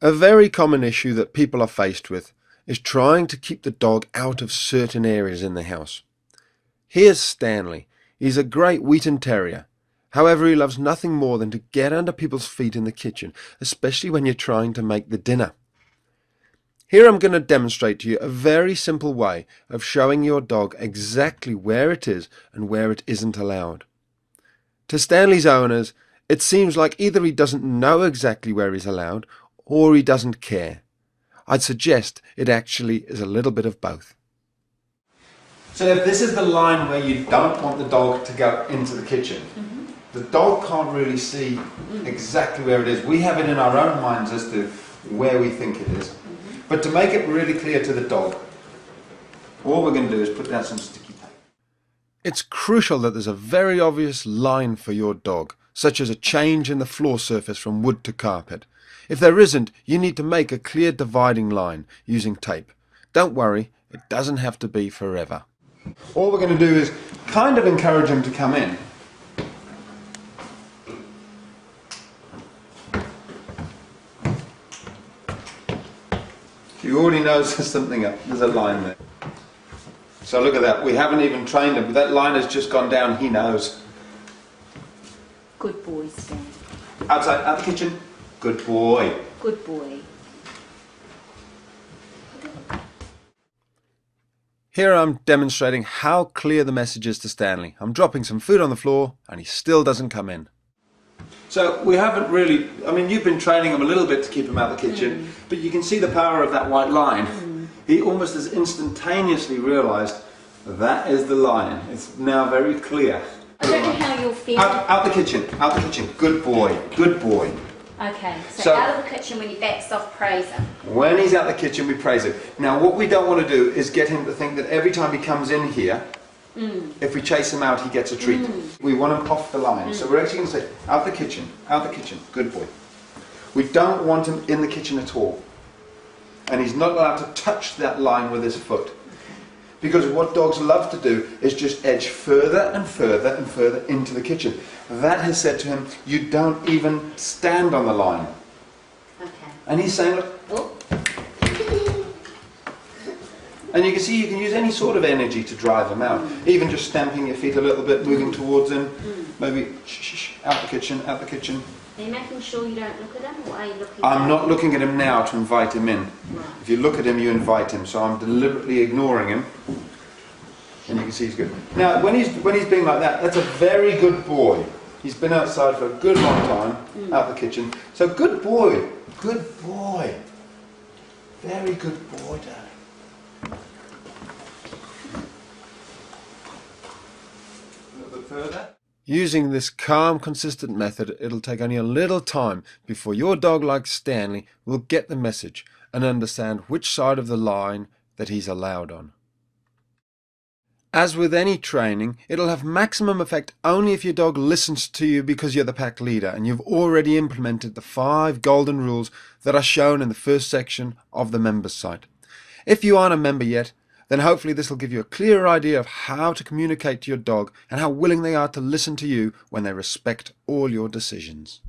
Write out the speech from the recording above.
A very common issue that people are faced with is trying to keep the dog out of certain areas in the house. Here's Stanley. He's a great Wheaten Terrier. However, he loves nothing more than to get under people's feet in the kitchen, especially when you're trying to make the dinner. Here I'm going to demonstrate to you a very simple way of showing your dog exactly where it is and where it isn't allowed. To Stanley's owners, it seems like either he doesn't know exactly where he's allowed or he doesn't care. I'd suggest it actually is a little bit of both. So if this is the line where you don't want the dog to go into the kitchen, the dog can't really see exactly where it is. We have it in our own minds as to where we think it is. But to make it really clear to the dog, all we're going to do is put down some sticky tape. It's crucial that there's a very obvious line for your dog, such as a change in the floor surface from wood to carpet. If there isn't, you need to make a clear dividing line using tape. Don't worry, it doesn't have to be forever. All we're going to do is kind of encourage him to come in. He already knows there's something up. There's a line there. So look at that. We haven't even trained him. That line has just gone down. He knows. Good boy, Stan. Outside, out the kitchen. Good boy. Good boy. Here I'm demonstrating how clear the message is to Stanley. I'm dropping some food on the floor and he still doesn't come in. So we haven't really, you've been training him a little bit to keep him out of the kitchen, but you can see the power of that white line. He almost has instantaneously realised that is the line. It's now very clear. I don't know how you'll feel. Out the kitchen, out the kitchen. Good boy, good boy. Okay, so out of the kitchen when he backs off, praise him. When he's out the kitchen, we praise him. Now what we don't want to do is get him to think that every time he comes in here, if we chase him out, he gets a treat. We want him off the line. So we're actually going to say, out the kitchen, good boy. We don't want him in the kitchen at all. And he's not allowed to touch that line with his foot. Because what dogs love to do is just edge further and further and further into the kitchen. That has said to him, you don't even stand on the line. Okay. And he's saying, look, oh. And you can see you can use any sort of energy to drive him out. Even just stamping your feet a little bit, moving towards him. Maybe, shh, out the kitchen, out the kitchen. Are you making sure you don't look at him, or are you looking I'm not looking at him now to invite him in. Right. If you look at him, you invite him. So I'm deliberately ignoring him. And you can see he's good. Now, when he's being like that, that's a very good boy. He's been outside for a good long time, out the kitchen. So good boy, good boy. Very good boy, darling. Further. Using this calm, consistent method, it'll take only a little time before your dog, like Stanley, will get the message and understand which side of the line that he's allowed on. As with any training, it'll have maximum effect only if your dog listens to you because you're the pack leader and you've already implemented the 5 golden rules that are shown in the first section of the members site. If you aren't a member yet, then hopefully this will give you a clearer idea of how to communicate to your dog and how willing they are to listen to you when they respect all your decisions.